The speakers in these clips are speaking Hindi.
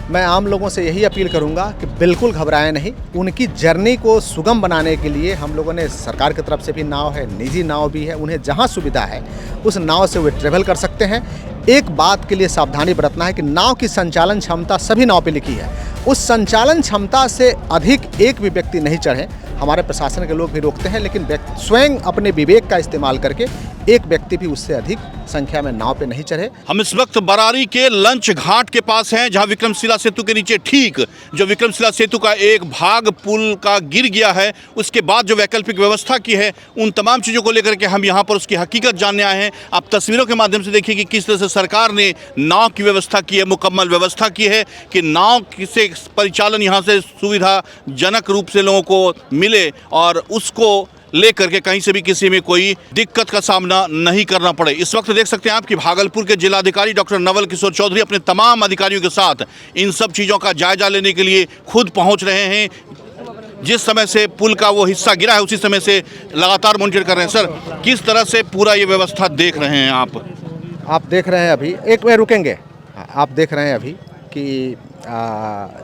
मैं आम लोगों से यही अपील करूंगा कि बिल्कुल घबराएं नहीं। उनकी जर्नी को सुगम बनाने के लिए हम लोगों ने सरकार की तरफ से भी नाव है, निजी नाव भी है, उन्हें जहां सुविधा है उस नाव से वे ट्रेवल कर सकते हैं। एक बात के लिए सावधानी बरतना है कि नाव की संचालन क्षमता सभी नाव पे लिखी है, उस संचालन क्षमता से अधिक एक भी व्यक्ति नहीं चढ़े। हमारे प्रशासन के लोग भी रोकते हैं, लेकिन स्वयं अपने विवेक का इस्तेमाल करके एक व्यक्ति भी उससे अधिक संख्या में नाव पे नहीं चढ़े। हम इस वक्त बरारी के लंच घाट के पास हैं, जहां विक्रमशिला सेतु के नीचे ठीक जो विक्रमशिला सेतु का एक भाग पुल का गिर गया है, उसके बाद जो वैकल्पिक व्यवस्था की है, उन तमाम चीज़ों को लेकर के हम यहाँ पर उसकी हकीकत जानने आए हैं। आप तस्वीरों के माध्यम से देखिए कि किस तरह से सरकार ने नाव की व्यवस्था की है, मुकम्मल व्यवस्था की है कि नाव से परिचालन यहाँ से सुविधाजनक रूप से लोगों को मिले और उसको लेकर के कहीं से भी किसी में कोई दिक्कत का सामना नहीं करना पड़े। इस वक्त देख सकते हैं आप कि भागलपुर के जिलाधिकारी डॉक्टर नवल किशोर चौधरी अपने तमाम अधिकारियों के साथ इन सब चीज़ों का जायजा लेने के लिए खुद पहुंच रहे हैं। जिस समय से पुल का वो हिस्सा गिरा है उसी समय से लगातार मॉनिटर कर रहे हैं। सर, किस तरह से पूरा ये व्यवस्था देख रहे हैं आप देख रहे हैं अभी एक बार रुकेंगे। आप देख रहे हैं अभी कि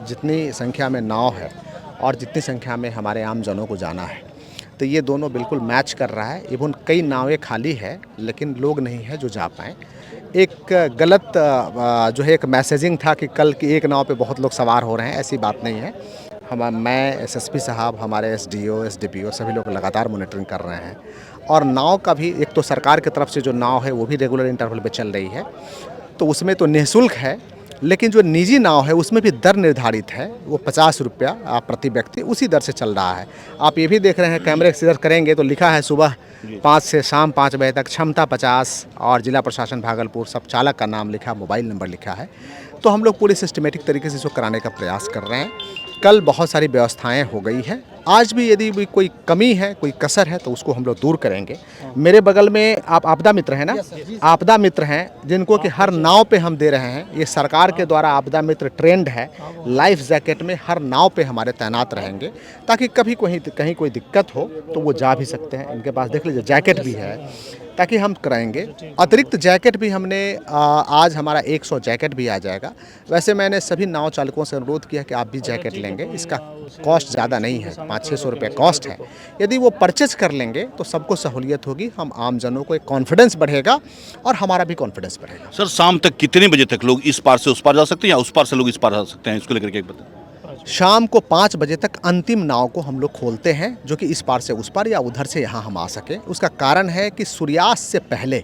जितनी संख्या में नाव है और जितनी संख्या में हमारे आम जनों को जाना है, तो ये दोनों बिल्कुल मैच कर रहा है। इवन कई नावें खाली है लेकिन लोग नहीं है जो जा पाएँ। एक गलत जो है एक मैसेजिंग था कि कल की एक नाव पे बहुत लोग सवार हो रहे हैं, ऐसी बात नहीं है। मैं एसएसपी साहब, हमारे एसडीओ एसडीपीओ सभी लोग लगातार मॉनिटरिंग कर रहे हैं और नाव का भी एक तो सरकार की तरफ से जो नाव है वो भी रेगुलर इंटरवल पे चल रही है, तो उसमें तो निःशुल्क है, लेकिन जो निजी नाव है उसमें भी दर निर्धारित है, वो 50 रुपया प्रति व्यक्ति उसी दर से चल रहा है। आप ये भी देख रहे हैं, कैमरे से करेंगे तो लिखा है सुबह 5 से शाम 5 बजे तक, क्षमता 50 और जिला प्रशासन भागलपुर, सब चालक का नाम लिखा, मोबाइल नंबर लिखा है। तो हम लोग पूरी सिस्टमेटिक तरीके से इसको कराने का प्रयास कर रहे हैं। कल बहुत सारी व्यवस्थाएं हो गई हैं, आज भी यदि भी कोई कमी है, कोई कसर है तो उसको हम लोग दूर करेंगे। मेरे बगल में आप आपदा मित्र हैं ना, आपदा मित्र हैं जिनको कि हर नाव पे हम दे रहे हैं। ये सरकार के द्वारा आपदा मित्र ट्रेंड है, लाइफ जैकेट में हर नाव पे हमारे तैनात रहेंगे ताकि कभी कहीं कोई दिक्कत हो तो वो जा भी सकते हैं। इनके पास देख लीजिए जैकेट भी है ताकि हम कराएंगे। अतिरिक्त जैकेट भी हमने आज हमारा 100 जैकेट भी आ जाएगा। वैसे मैंने सभी नाव चालकों से अनुरोध किया कि आप भी जैकेट लेंगे, इसका कॉस्ट ज़्यादा नहीं है, 500-600 रुपये कॉस्ट है। यदि वो परचेज कर लेंगे तो सबको सहूलियत होगी, हम आम जनों को एक कॉन्फिडेंस बढ़ेगा और हमारा भी कॉन्फिडेंस बढ़ेगा। सर, शाम तक कितने बजे तक लोग इस पार से उस पार जा सकते हैं या उस पार से लोग इस पार जा सकते हैं, इसको लेकर के एक बताएं। शाम को 5 बजे तक अंतिम नाव को हम लोग खोलते हैं, जो कि इस पार से उस पार या उधर से यहाँ हम आ सकें। उसका कारण है कि सूर्यास्त से पहले,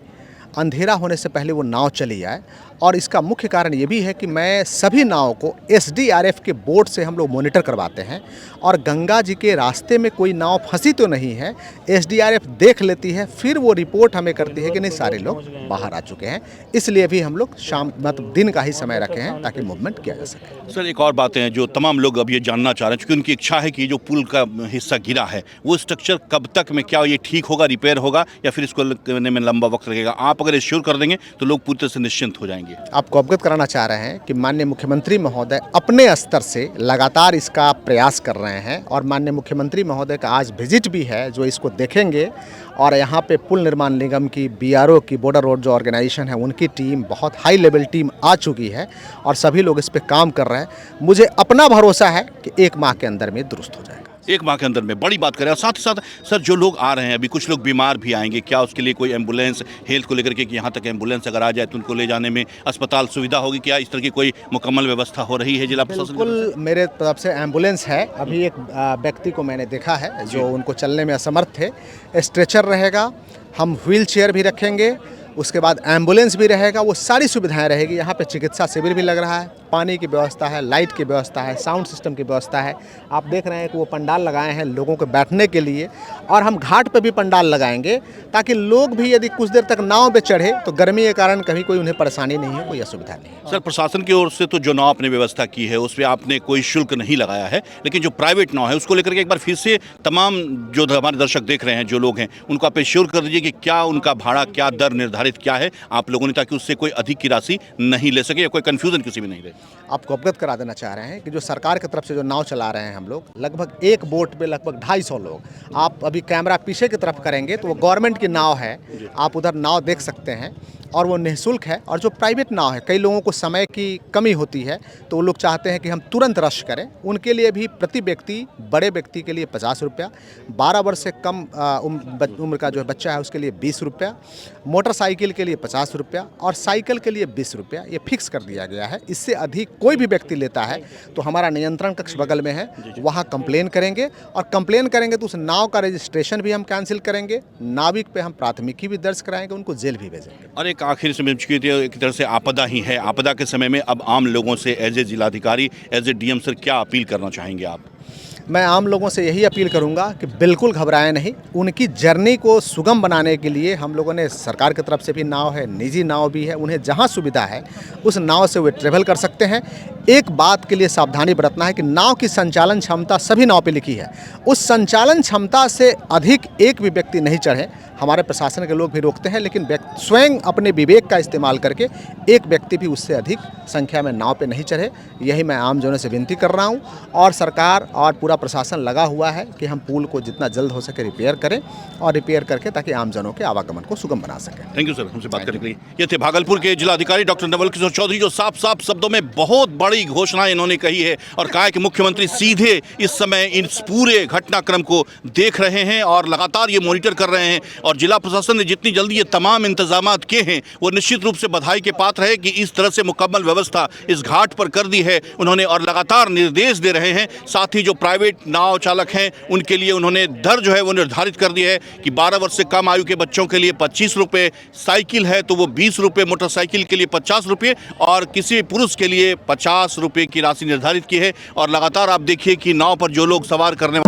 अंधेरा होने से पहले वो नाव चली जाए। और इसका मुख्य कारण ये भी है कि मैं सभी नाव को एसडीआरएफ के बोट से हम लोग मॉनिटर करवाते हैं और गंगा जी के रास्ते में कोई नाव फंसी तो नहीं है, एसडीआरएफ देख लेती है, फिर वो रिपोर्ट हमें करती है कि नहीं सारे लोग बाहर आ चुके हैं। इसलिए भी हम लोग शाम मतलब दिन का ही समय रखे हैं ताकि मूवमेंट किया जा सके। सर, एक और बात है जो तमाम लोग अब ये जानना चाह रहे हैं, क्योंकि उनकी इच्छा है कि जो पुल का हिस्सा गिरा है वो स्ट्रक्चर कब तक में, क्या ये ठीक होगा, रिपेयर होगा या फिर इसको करने में लंबा वक्त लगेगा। आप अगर एश्योर कर देंगे तो लोग पूरी तरह से निश्चिंत हो जाएंगे। आपको अवगत कराना चाह रहे हैं कि माननीय मुख्यमंत्री महोदय अपने स्तर से लगातार इसका प्रयास कर रहे हैं और माननीय मुख्यमंत्री महोदय का आज विजिट भी है जो इसको देखेंगे। और यहाँ पे पुल निर्माण निगम की, बीआरओ की, बॉर्डर रोड जो ऑर्गेनाइजेशन है उनकी टीम, बहुत हाई लेवल टीम आ चुकी है और सभी लोग इस पे काम कर रहे हैं। मुझे अपना भरोसा है कि 1 माह के अंदर में दुरुस्त हो जाएगा। 1 माह के अंदर में, बड़ी बात करें। और साथ ही साथ सर, जो लोग आ रहे हैं अभी, कुछ लोग बीमार भी आएंगे, क्या उसके लिए कोई एम्बुलेंस हेल्थ को लेकर के कि यहाँ तक एम्बुलेंस अगर आ जाए तो उनको ले जाने में अस्पताल सुविधा होगी, क्या इस तरह की कोई मुकम्मल व्यवस्था हो रही है जिला प्रशासन? बिल्कुल, मेरे तरफ से एम्बुलेंस है। अभी एक व्यक्ति को मैंने देखा है जो उनको चलने में असमर्थ थे, स्ट्रेचर रहेगा, हम व्हील चेयर भी रखेंगे, उसके बाद एम्बुलेंस भी रहेगा, वो सारी सुविधाएं रहेगी। यहाँ पे चिकित्सा शिविर भी लग रहा है, पानी की व्यवस्था है, लाइट की व्यवस्था है, साउंड सिस्टम की व्यवस्था है। आप देख रहे हैं कि वो पंडाल लगाए हैं लोगों को बैठने के लिए और हम घाट पे भी पंडाल लगाएंगे ताकि लोग भी यदि कुछ देर तक नाव पे चढ़े तो गर्मी के कारण कभी कोई उन्हें परेशानी नहीं हो, कोई असुविधा नहीं। सर, प्रशासन की ओर से तो जो नाव आपने व्यवस्था की है उस पर आपने कोई शुल्क नहीं लगाया है, लेकिन जो प्राइवेट नाव है उसको लेकर के एक बार फिर से तमाम जो हमारे दर्शक देख रहे हैं, जो लोग हैं, उनको आप एश्योर कर दीजिए कि क्या उनका भाड़ा, क्या दर निर्धारित क्या है आप लोगों ने, ताकि उससे कोई अधिक की राशि नहीं ले सके या कोई कन्फ्यूजन किसी में नहीं रहे। आपको अवगत करा देना चाह रहे हैं कि जो सरकार की तरफ से जो नाव चला रहे हैं हम लोग, लगभग एक बोट पे लगभग 250 लोग। आप अभी कैमरा पीछे की तरफ करेंगे तो वो गवर्नमेंट की नाव है, आप उधर नाव देख सकते हैं, और वो निःशुल्क है। और जो प्राइवेट नाव है, कई लोगों को समय की कमी होती है तो वो लोग चाहते हैं कि हम तुरंत रश करें, उनके लिए भी प्रति व्यक्ति, बड़े व्यक्ति के लिए 50 रुपया, 12 वर्ष से कम उम्र का जो बच्चा है उसके लिए 20 रुपया, मोटरसाइकिल के लिए 50 रुपया और साइकिल के लिए 20 रुपया, ये फिक्स कर दिया गया है। इससे अधिक कोई भी व्यक्ति लेता है तो हमारा नियंत्रण कक्ष बगल में है, वहाँ कंप्लेन करेंगे, और कंप्लेन करेंगे तो उस नाव का रजिस्ट्रेशन भी हम कैंसिल करेंगे, नाविक पे हम प्राथमिकी भी दर्ज कराएंगे, उनको जेल भी भेजेंगे। और एक आखिर से एक तरह से आपदा ही है, आपदा के समय में अब आम लोगों से एज ए जिलाधिकारी, एज ए डीएम सर क्या अपील करना चाहेंगे आप? मैं आम लोगों से यही अपील करूंगा कि बिल्कुल घबराएं नहीं। उनकी जर्नी को सुगम बनाने के लिए हम लोगों ने, सरकार की तरफ से भी नाव है, निजी नाव भी है, उन्हें जहां सुविधा है उस नाव से वे ट्रेवल कर सकते हैं। एक बात के लिए सावधानी बरतना है कि नाव की संचालन क्षमता सभी नाव पे लिखी है, उस संचालन क्षमता से अधिक एक भी व्यक्ति नहीं चढ़े। हमारे प्रशासन के लोग भी रोकते हैं, लेकिन स्वयं अपने विवेक का इस्तेमाल करके एक व्यक्ति भी उससे अधिक संख्या में नाव पे नहीं चढ़े। यही मैं आम जनों से विनती कर रहा हूं, और सरकार और पूरा प्रशासन लगा हुआ है कि हम पुल को जितना जल्द हो सके रिपेयर करें, और रिपेयर करके ताकि आम जनों के आवागमन को सुगम बना सकें। थैंक यू सर, हमसे बात करने के लिए। ये थे भागलपुर के जिलाधिकारी डॉक्टर नवल किशोर चौधरी, जो साफ साफ शब्दों में बहुत बड़ी घोषणा इन्होंने कही है और कहा है कि मुख्यमंत्री सीधे इस समय इस पूरे घटनाक्रम को देख रहे हैं और लगातार ये मॉनिटर कर रहे हैं, और जिला प्रशासन ने जितनी जल्दी ये तमाम इंतजाम किए हैं वो निश्चित रूप से बधाई के पात्र है कि इस तरह से मुकम्मल व्यवस्था इस घाट पर कर दी है उन्होंने, और लगातार निर्देश दे रहे हैं। साथ ही जो प्राइवेट नाव चालक हैं उनके लिए उन्होंने दर जो है वो निर्धारित कर दी है कि 12 वर्ष से कम आयु के बच्चों के लिए 25 रुपये, साइकिल है तो वो 20 रुपये, मोटरसाइकिल के लिए 50 रुपये और किसी पुरुष के लिए 50 रुपये की राशि निर्धारित की है। और लगातार आप देखिए कि नाव पर जो लोग सवार करने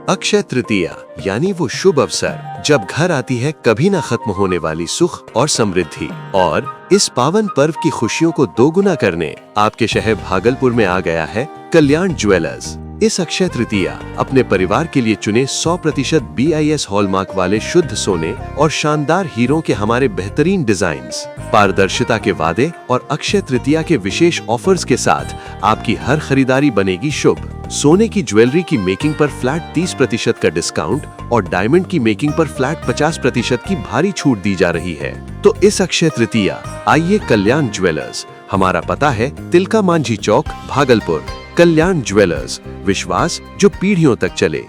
अक्षय तृतीया यानी वो शुभ अवसर जब घर आती है कभी न खत्म होने वाली सुख और समृद्धि, और इस पावन पर्व की खुशियों को दोगुना करने आपके शहर भागलपुर में आ गया है कल्याण ज्वेलर्स। इस अक्षय तृतीया अपने परिवार के लिए चुने 100% BIS हॉलमार्क वाले शुद्ध सोने और शानदार हीरों के हमारे बेहतरीन डिजाइन्स, पारदर्शिता के वादे और अक्षय तृतीया के विशेष ऑफर्स के साथ आपकी हर खरीदारी बनेगी शुभ। सोने की ज्वेलरी की मेकिंग पर फ्लैट 30% का डिस्काउंट और डायमंड की मेकिंग पर फ्लैट 50% की भारी छूट दी जा रही है। तो इस अक्षय तृतीया आइए कल्याण ज्वेलर्स। हमारा पता है तिलका मांझी चौक, भागलपुर। कल्याण ज्वेलर्स, विश्वास जो पीढ़ियों तक चले।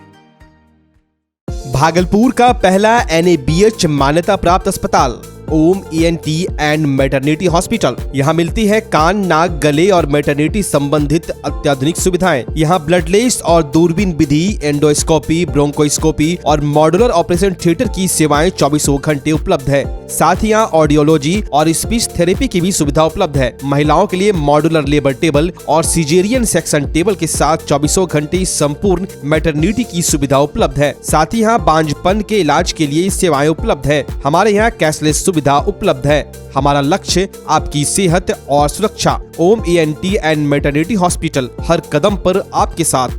भागलपुर का पहला NABH मान्यता प्राप्त अस्पताल ओम ENT एंड मैटरनिटी हॉस्पिटल। यहाँ मिलती है कान, नाक, गले और मैटरनिटी संबंधित अत्याधुनिक सुविधाएं। यहाँ ब्लडलेस और दूरबीन विधि, एंडोस्कोपी, ब्रोंकोस्कोपी और मॉड्यूलर ऑपरेशन थिएटर की सेवाएं 24 घंटे उपलब्ध है। साथ ही यहाँ ऑडियोलॉजी और स्पीच थेरेपी की भी सुविधा उपलब्ध है। महिलाओं के लिए मॉड्यूलर लेबर टेबल और सिजेरियन सेक्शन टेबल के साथ 24 घंटे संपूर्ण मैटरनिटी की सुविधा उपलब्ध है। साथ ही यहाँ बांझपन के इलाज के लिए सेवाएं उपलब्ध है। हमारे यहाँ कैशलेस सुविधा उपलब्ध है। हमारा लक्ष्य आपकी सेहत और सुरक्षा। ओम ENT एंड मैटरनिटी हॉस्पिटल, हर कदम पर आपके साथ।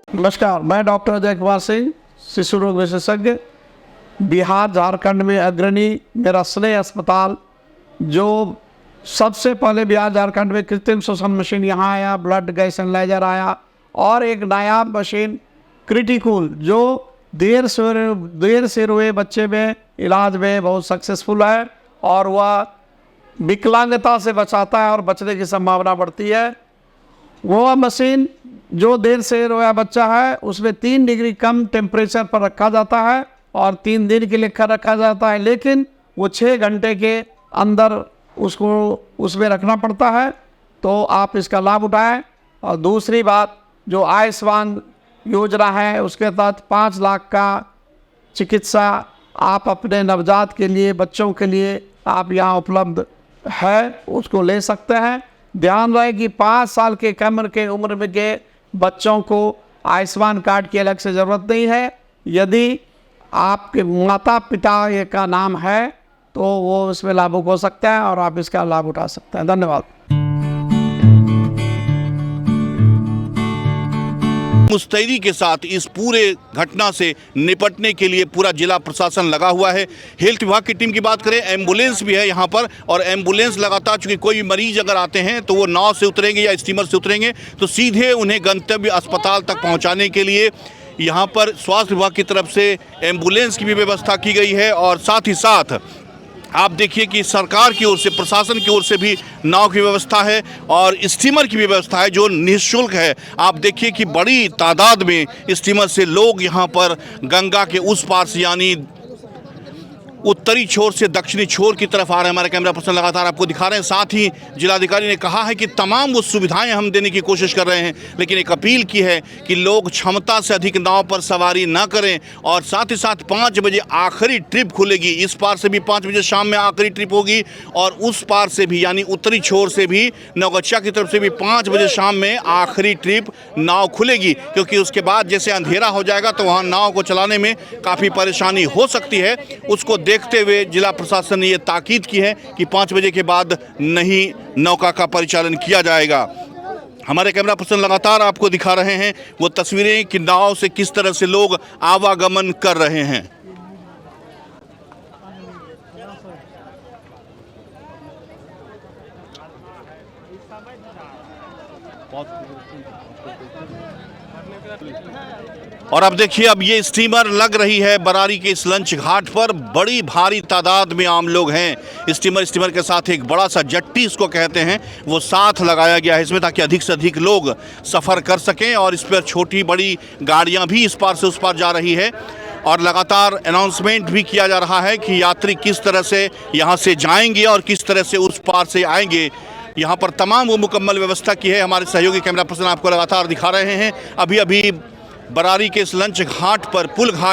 नमस्कार, मैं डॉक्टर अजय कुमार सिंह, शिशु रोग विशेषज्ञ, बिहार झारखंड में अग्रणी मेरा स्नेह अस्पताल, जो सबसे पहले बिहार झारखंड में कृत्रिम श्वसन मशीन यहाँ आया, ब्लड गैस एनालाइजर आया, और एक नायाब मशीन क्रिटिकल जो देर से रोए बच्चे में इलाज में बहुत सक्सेसफुल है, और वह विकलांगता से बचाता है और बचने की संभावना बढ़ती है। वो मशीन जो देर से रोया बच्चा है उसमें 3 डिग्री कम टेम्परेचर पर रखा जाता है और 3 दिन के लिए रखा जाता है, लेकिन वो 6 घंटे के अंदर उसको उसमें रखना पड़ता है। तो आप इसका लाभ उठाएं। और दूसरी बात, जो आयुष्मान योजना है उसके तहत 5 लाख का चिकित्सा आप अपने नवजात के लिए, बच्चों के लिए आप यहाँ उपलब्ध है, उसको ले सकते हैं। ध्यान रहे कि 5 साल के कम के उम्र में के बच्चों को आयुष्मान कार्ड की अलग से ज़रूरत नहीं है। यदि आपके माता पिता का नाम है तो वो इसमें लाभुक हो सकता है और आप इसका लाभ उठा सकते हैं। धन्यवाद। मुस्तैदी के साथ इस पूरे घटना से निपटने के लिए पूरा जिला प्रशासन लगा हुआ है। हेल्थ विभाग की टीम की बात करें, एम्बुलेंस भी है यहाँ पर, और एम्बुलेंस लगातार, चूंकि कोई भी मरीज अगर आते हैं तो वो नाव से उतरेंगे या स्टीमर से उतरेंगे तो सीधे उन्हें गंतव्य अस्पताल तक पहुँचाने के लिए यहाँ पर स्वास्थ्य विभाग की तरफ से एम्बुलेंस की भी व्यवस्था की गई है। और साथ ही साथ आप देखिए कि सरकार की ओर से, प्रशासन की ओर से भी नाव की व्यवस्था है और स्टीमर की भी व्यवस्था है जो निःशुल्क है। आप देखिए कि बड़ी तादाद में स्टीमर से लोग यहाँ पर गंगा के उस पार से, यानी उत्तरी छोर से दक्षिणी छोर की तरफ आ रहे हैं। हमारे कैमरा पर्सन लगातार आपको दिखा रहे हैं। साथ ही जिलाधिकारी ने कहा है कि तमाम वो सुविधाएं हम देने की कोशिश कर रहे हैं, लेकिन एक अपील की है कि लोग क्षमता से अधिक नाव पर सवारी ना करें। और साथ ही साथ 5 बजे आखिरी ट्रिप खुलेगी, इस पार से भी 5 बजे शाम में आखिरी ट्रिप होगी और उस पार से भी, यानी उत्तरी छोर से भी, नवगछिया की तरफ से भी 5 बजे शाम में आखिरी ट्रिप नाव खुलेगी, क्योंकि उसके बाद जैसे अंधेरा हो जाएगा तो वहाँ नाव को चलाने में काफ़ी परेशानी हो सकती है। उसको देखते हुए जिला प्रशासन ने ये ताकीद की है कि 5 बजे के बाद नहीं नौका का परिचालन किया जाएगा। हमारे कैमरा पर्सन लगातार आपको दिखा रहे हैं वो तस्वीरें कि नाव से किस तरह से लोग आवागमन कर रहे हैं। और अब देखिए, अब ये स्टीमर लग रही है बरारी के इस लंच घाट पर। बड़ी भारी तादाद में आम लोग हैं। स्टीमर के साथ एक बड़ा सा जट्टी इसको कहते हैं, वो साथ लगाया गया है इसमें, ताकि अधिक से अधिक लोग सफ़र कर सकें। और इस पर छोटी बड़ी गाड़ियां भी इस पार से उस पार जा रही है और लगातार अनाउंसमेंट भी किया जा रहा है कि यात्री किस तरह से यहाँ से जाएंगे और किस तरह से उस पार से आएंगे। यहाँ पर तमाम वो मुकम्मल व्यवस्था की है। हमारे सहयोगी कैमरा पर्सन आपको लगातार दिखा रहे हैं। अभी अभी बरारी के इस लंच घाट पर, पुल घाट